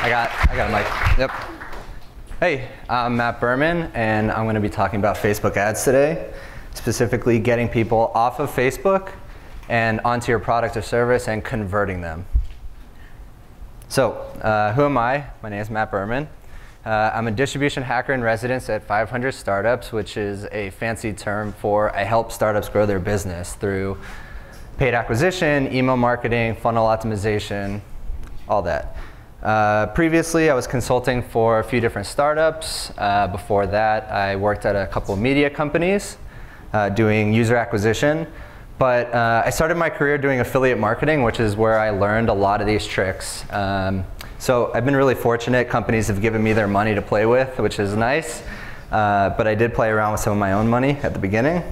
I got a mic. Yep. Hey, I'm Matt Berman, and I'm going to be talking about Facebook ads today, specifically getting people off of Facebook and onto your product or service and converting them. So, who am I? My name is Matt Berman. I'm a distribution hacker in residence at 500 Startups, which is a fancy term for I help startups grow their business through paid acquisition, email marketing, funnel optimization, all that. Previously, I was consulting for a few different startups. Before that, I worked at a couple of media companies doing user acquisition. But I started my career doing affiliate marketing, which is where I learned a lot of these tricks. So I've been really fortunate. Companies have given me their money to play with, which is nice. But I did play around with some of my own money at the beginning.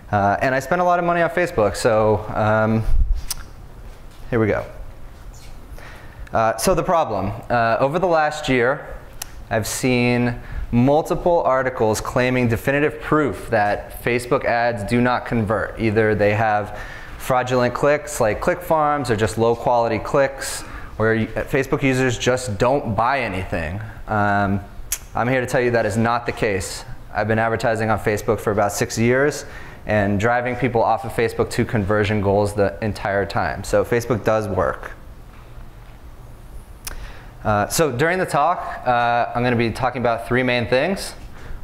And I spent a lot of money on Facebook. So here we go. So the problem. Over the last year, I've seen multiple articles claiming definitive proof that Facebook ads do not convert. Either they have fraudulent clicks like click farms or just low quality clicks, where Facebook users just don't buy anything. I'm here to tell you that is not the case. I've been advertising on Facebook for about 6 years and driving people off of Facebook to conversion goals the entire time. So Facebook does work. So during the talk, I'm going to be talking about three main things.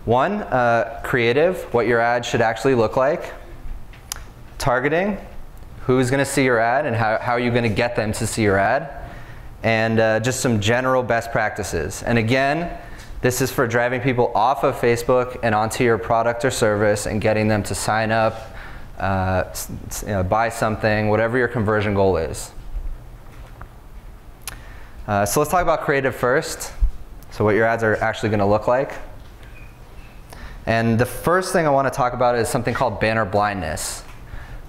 One, creative, what your ad should actually look like. Targeting, who's going to see your ad and how are you going to get them to see your ad. And just some general best practices. And again, this is for driving people off of Facebook and onto your product or service and getting them to sign up, buy something, whatever your conversion goal is. So let's talk about creative first. So what your ads are actually going to look like. And the first thing I want to talk about is something called banner blindness.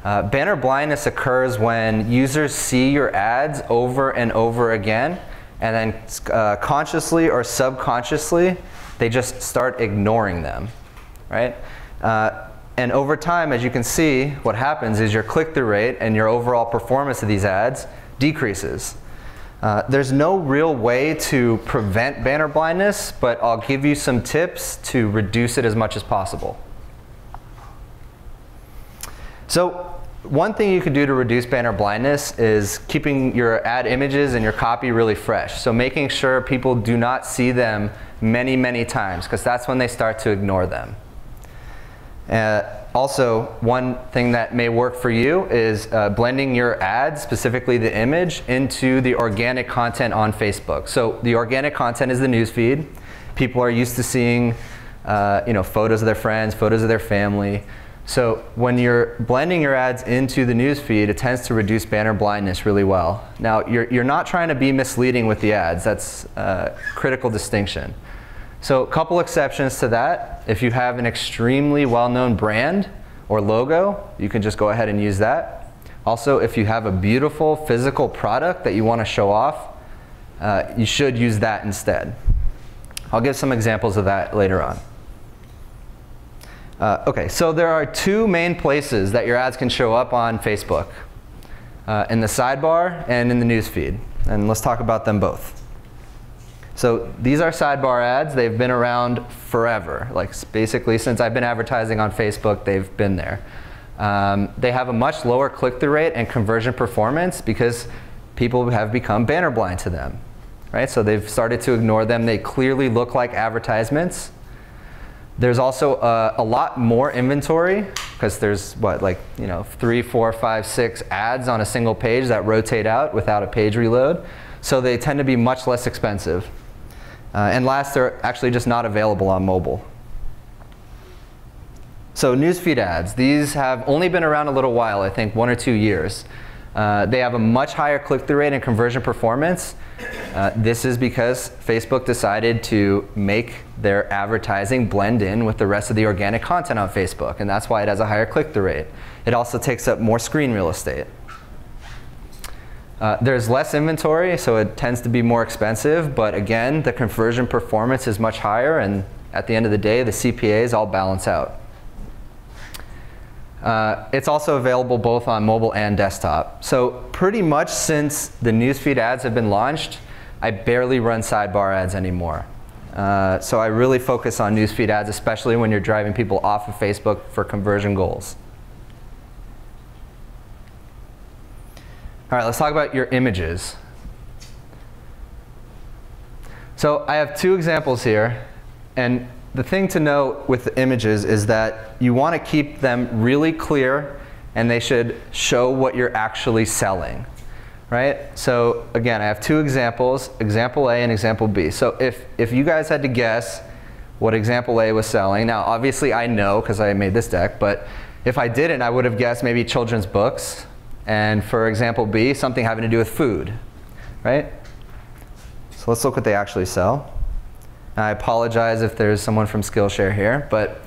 Banner blindness occurs when users see your ads over and over again, and then consciously or subconsciously, they just start ignoring them, right? And over time, as you can see, what happens is your click-through rate and your overall performance of these ads decreases. There's no real way to prevent banner blindness, but I'll give you some tips to reduce it as much as possible. So one thing you can do to reduce banner blindness is keeping your ad images and your copy really fresh. So making sure people do not see them many, many times, because that's when they start to ignore them. Also, one thing that may work for you is blending your ad, specifically the image, into the organic content on Facebook. So the organic content is the newsfeed. People are used to seeing photos of their friends, photos of their family. So when you're blending your ads into the newsfeed, it tends to reduce banner blindness really well. Now, you're not trying to be misleading with the ads. That's a critical distinction. So a couple exceptions to that. If you have an extremely well-known brand or logo, you can just go ahead and use that. Also, if you have a beautiful physical product that you want to show off, you should use that instead. I'll give some examples of that later on. Okay, so there are two main places that your ads can show up on Facebook, in the sidebar and in the newsfeed. And let's talk about them both. So these are sidebar ads. They've been around forever. Like basically since I've been advertising on Facebook, they've been there. They have a much lower click-through rate and conversion performance because people have become banner blind to them, right? So they've started to ignore them. They clearly look like advertisements. There's also a lot more inventory because there's what, like 3, 4, 5, 6 ads on a single page that rotate out without a page reload. So they tend to be much less expensive. And last, they're actually just not available on mobile. So newsfeed ads, these have only been around a little while, I think 1 or 2 years. They have a much higher click-through rate and conversion performance. This is because Facebook decided to make their advertising blend in with the rest of the organic content on Facebook, and that's why it has a higher click-through rate. It also takes up more screen real estate. There's less inventory, so it tends to be more expensive, but again, the conversion performance is much higher, and at the end of the day, the CPAs all balance out. It's also available both on mobile and desktop. So pretty much since the newsfeed ads have been launched, I barely run sidebar ads anymore. So I really focus on newsfeed ads, especially when you're driving people off of Facebook for conversion goals. All right, let's talk about your images. So I have two examples here, and the thing to note with the images is that you want to keep them really clear, and they should show what you're actually selling, right? So again, I have two examples, example A and example B. So if you guys had to guess what example A was selling, now obviously I know because I made this deck, but if I didn't, I would have guessed maybe children's books, and for example B, something having to do with food, right? So let's look what they actually sell. I apologize if there's someone from Skillshare here, but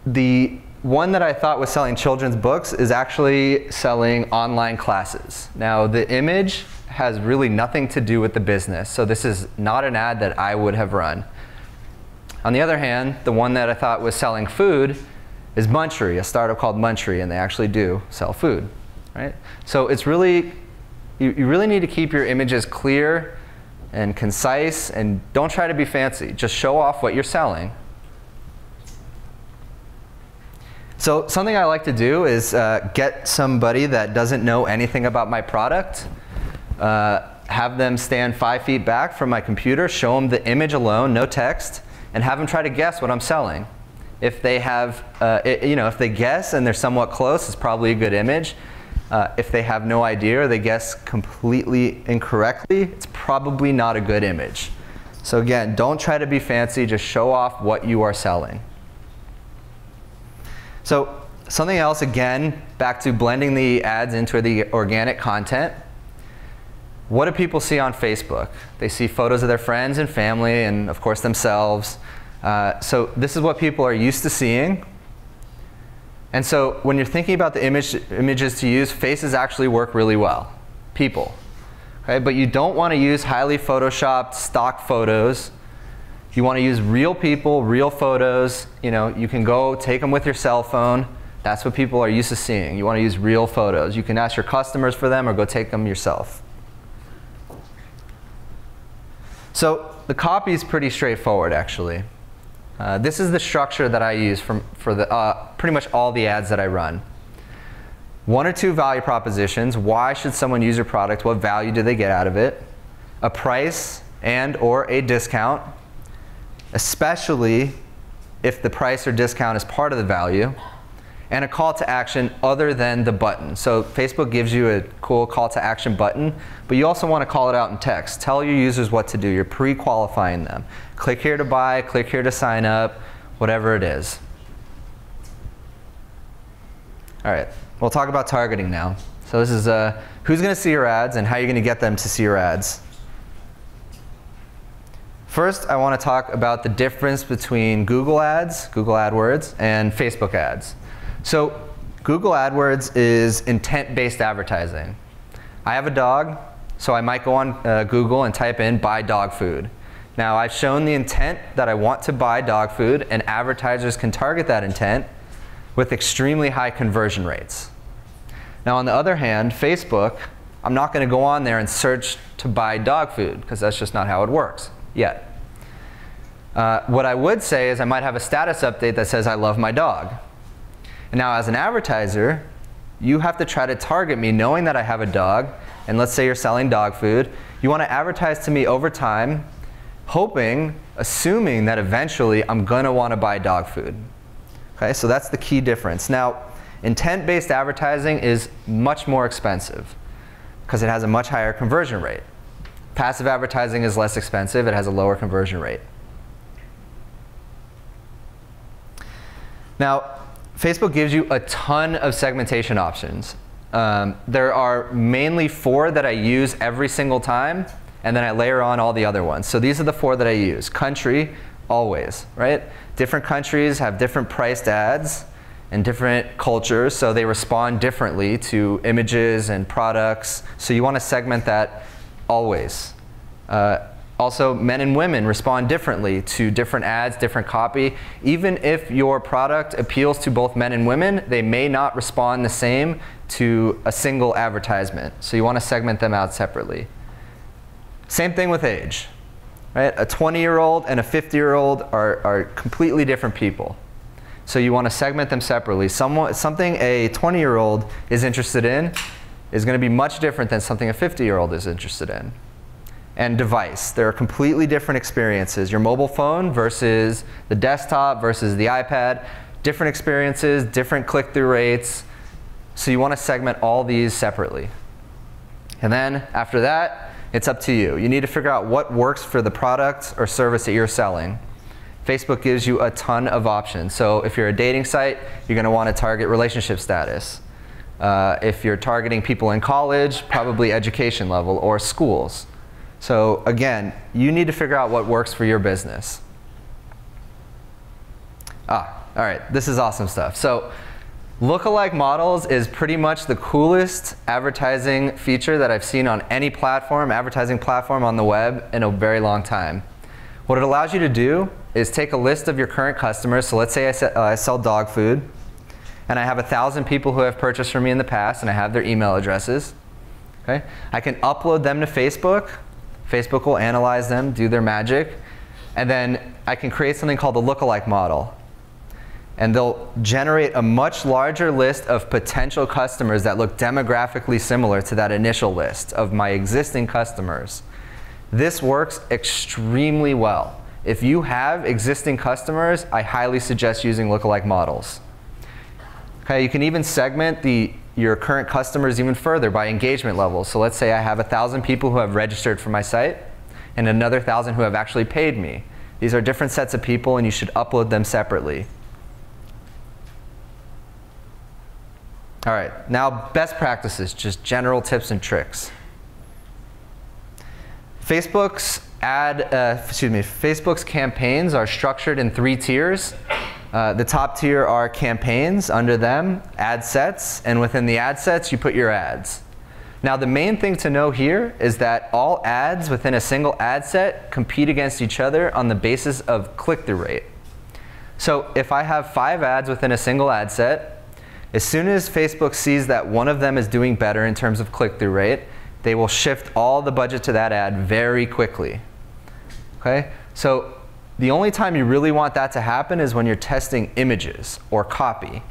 the one that I thought was selling children's books is actually selling online classes. Now, the image has really nothing to do with the business, so this is not an ad that I would have run. On the other hand, the one that I thought was selling food is Munchery, a startup called Munchery, and they actually do sell food, right? So it's really, you really need to keep your images clear and concise, and don't try to be fancy. Just show off what you're selling. So something I like to do is get somebody that doesn't know anything about my product, have them stand 5 feet back from my computer, show them the image alone, no text, and have them try to guess what I'm selling. If they have, if they guess and they're somewhat close, it's probably a good image. If they have no idea or they guess completely incorrectly, it's probably not a good image. So again, don't try to be fancy, just show off what you are selling. So something else, again, back to blending the ads into the organic content. What do people see on Facebook? They see photos of their friends and family and, of course, themselves. So this is what people are used to seeing. And so when you're thinking about the images to use, faces actually work really well. People. Okay? But you don't want to use highly photoshopped stock photos. You want to use real people, real photos. You can go take them with your cell phone. That's what people are used to seeing. You want to use real photos. You can ask your customers for them or go take them yourself. So the copy is pretty straightforward, actually. This is the structure that I use for pretty much all the ads that I run. 1 or 2 value propositions. Why should someone use your product? What value do they get out of it? A price and or a discount, especially if the price or discount is part of the value. And a call to action other than the button. So Facebook gives you a cool call to action button, but you also want to call it out in text. Tell your users what to do. You're pre-qualifying them. Click here to buy, click here to sign up, whatever it is. All right, we'll talk about targeting now. So this is who's going to see your ads and how you're going to get them to see your ads. First, I want to talk about the difference between Google Ads, Google AdWords, and Facebook ads. So Google AdWords is intent-based advertising. I have a dog, so I might go on Google and type in buy dog food. Now I've shown the intent that I want to buy dog food, and advertisers can target that intent with extremely high conversion rates. Now on the other hand, Facebook, I'm not going to go on there and search to buy dog food because that's just not how it works yet. What I would say is I might have a status update that says I love my dog. And now as an advertiser, you have to try to target me knowing that I have a dog, and let's say you're selling dog food. You want to advertise to me over time, assuming that eventually I'm going to want to buy dog food. Okay, so that's the key difference. Now, intent-based advertising is much more expensive because it has a much higher conversion rate. Passive advertising is less expensive. It has a lower conversion rate. Now, Facebook gives you a ton of segmentation options. There are mainly 4 that I use every single time, and then I layer on all the other ones. So these are the 4 that I use. Country, always, right? Different countries have different priced ads and different cultures, so they respond differently to images and products. So you want to segment that always. Also, men and women respond differently to different ads, different copy. Even if your product appeals to both men and women, they may not respond the same to a single advertisement. So you want to segment them out separately. Same thing with age. Right? A 20-year-old and a 50-year-old are completely different people. So you want to segment them separately. Something a 20-year-old is interested in is going to be much different than something a 50-year-old is interested in. And device. There are completely different experiences. Your mobile phone versus the desktop versus the iPad. Different experiences, different click-through rates. So you want to segment all these separately. And then after that, it's up to you. You need to figure out what works for the product or service that you're selling. Facebook gives you a ton of options. So if you're a dating site, you're going to want to target relationship status. If you're targeting people in college, probably education level or schools. So again, you need to figure out what works for your business. All right, this is awesome stuff. So lookalike models is pretty much the coolest advertising feature that I've seen on any platform, advertising platform on the web in a very long time. What it allows you to do is take a list of your current customers. So let's say I sell dog food, and I have 1,000 people who have purchased from me in the past, and I have their email addresses. Okay? I can upload them to Facebook. Facebook will analyze them, do their magic, and then I can create something called a lookalike model. And they'll generate a much larger list of potential customers that look demographically similar to that initial list of my existing customers. This works extremely well. If you have existing customers, I highly suggest using lookalike models. Okay, you can even segment your current customers even further by engagement levels. So let's say I have 1,000 people who have registered for my site and another 1,000 who have actually paid me. These are different sets of people, and you should upload them separately. All right, now best practices, just general tips and tricks. Facebook's campaigns are structured in 3 tiers. The top tier are campaigns, under them ad sets, and within the ad sets you put your ads. Now the main thing to know here is that all ads within a single ad set compete against each other on the basis of click-through rate. So if I have 5 ads within a single ad set, as soon as Facebook sees that one of them is doing better in terms of click-through rate, they will shift all the budget to that ad very quickly. Okay? So the only time you really want that to happen is when you're testing images or copy.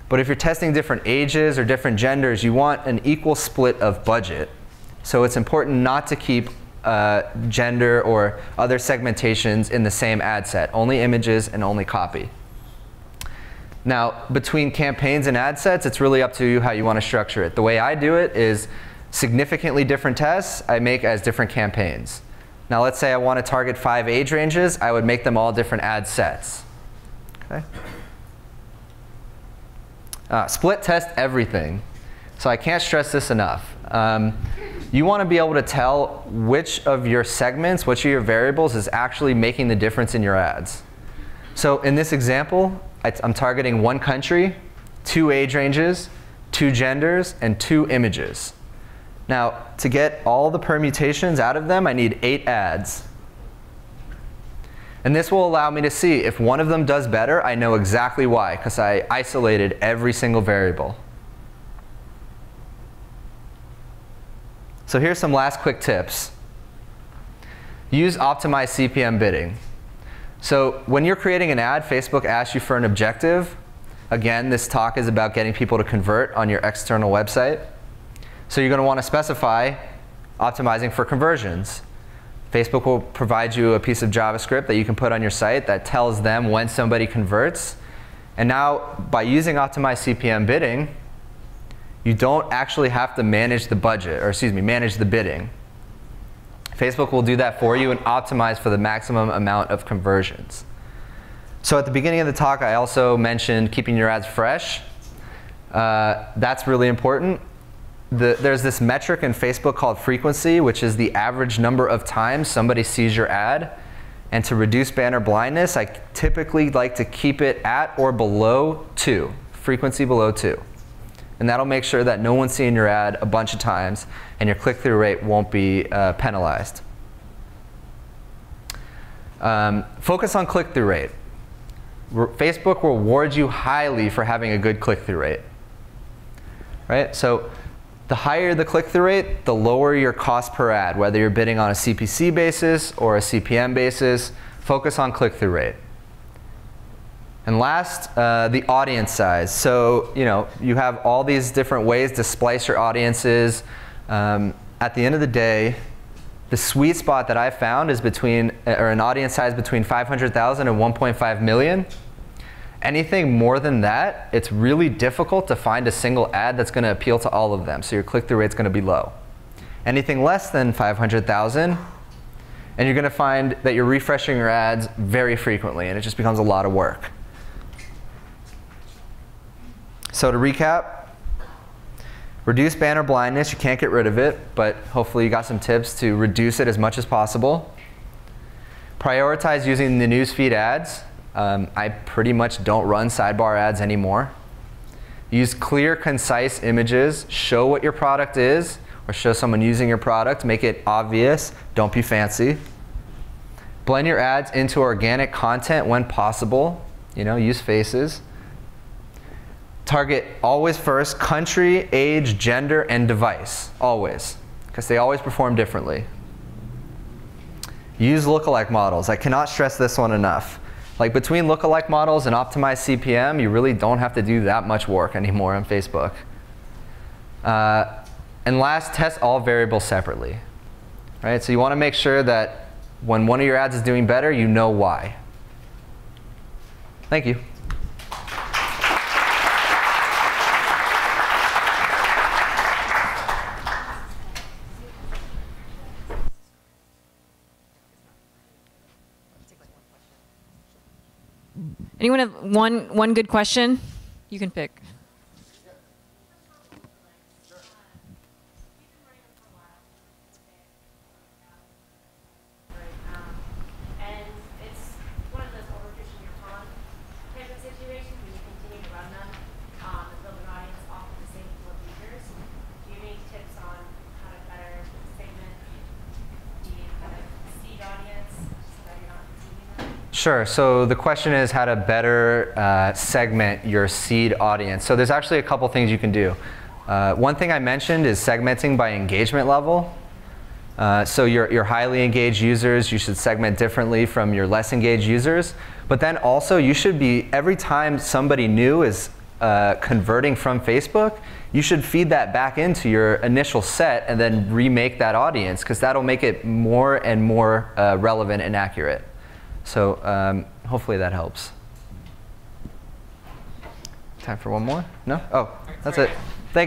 But if you're testing different ages or different genders, you want an equal split of budget. So it's important not to keep gender or other segmentations in the same ad set, only images and only copy. Now, between campaigns and ad sets, it's really up to you how you want to structure it. The way I do it is significantly different tests I make as different campaigns. Now let's say I want to target 5 age ranges, I would make them all different ad sets. Okay? Split test everything. So I can't stress this enough. You want to be able to tell which of your segments, which of your variables is actually making the difference in your ads. So in this example, I'm targeting 1 country, 2 age ranges, 2 genders, and 2 images. Now, to get all the permutations out of them, I need 8 ads. And this will allow me to see if one of them does better, I know exactly why, because I isolated every single variable. So here's some last quick tips. Use optimized CPM bidding. So when you're creating an ad, Facebook asks you for an objective. Again, this talk is about getting people to convert on your external website. So you're going to want to specify optimizing for conversions. Facebook will provide you a piece of JavaScript that you can put on your site that tells them when somebody converts. And now, by using optimized CPM bidding, you don't actually have to manage the budget, or excuse me, manage the bidding. Facebook will do that for you and optimize for the maximum amount of conversions. So at the beginning of the talk, I also mentioned keeping your ads fresh. That's really important. There's this metric in Facebook called frequency, which is the average number of times somebody sees your ad. And to reduce banner blindness, I typically like to keep it at or below 2, frequency below 2. And that'll make sure that no one's seeing your ad a bunch of times and your click-through rate won't be penalized. Focus on click-through rate. Facebook rewards you highly for having a good click-through rate. Right? So the higher the click-through rate, the lower your cost per ad, whether you're bidding on a CPC basis or a CPM basis. Focus on click-through rate. And last, the audience size. So you have all these different ways to splice your audiences. At the end of the day, the sweet spot that I found is an audience size between 500,000 and 1.5 million. Anything more than that, it's really difficult to find a single ad that's going to appeal to all of them. So your click-through rate's going to be low. Anything less than 500,000, and you're going to find that you're refreshing your ads very frequently, and it just becomes a lot of work. So to recap, reduce banner blindness. You can't get rid of it, but hopefully you got some tips to reduce it as much as possible. Prioritize using the newsfeed ads. I pretty much don't run sidebar ads anymore. Use clear, concise images. Show what your product is, or show someone using your product. Make it obvious. Don't be fancy. Blend your ads into organic content when possible. Use faces. Target always first country, age, gender, and device. Always. Because they always perform differently. Use lookalike models. I cannot stress this one enough. Like between lookalike models and optimized CPM, you really don't have to do that much work anymore on Facebook. And last, test all variables separately. Right? So you want to make sure that when one of your ads is doing better, you know why. Thank you. Anyone have one good question? You can pick. And it's one of those overfishing your pond type of situations when you continue to run them and build an audience off of the same pool of users. Do you have any tips on how to better segment the kind of seed audience so that you're not deceiving them? Sure. So the question is how to better segment your seed audience. So there's actually a couple things you can do. One thing I mentioned is segmenting by engagement level. So your highly engaged users, you should segment differently from your less engaged users. But then also you should be, every time somebody new is converting from Facebook, you should feed that back into your initial set and then remake that audience, because that'll make it more and more relevant and accurate. So hopefully that helps. Time for one more? No? Oh, that's it.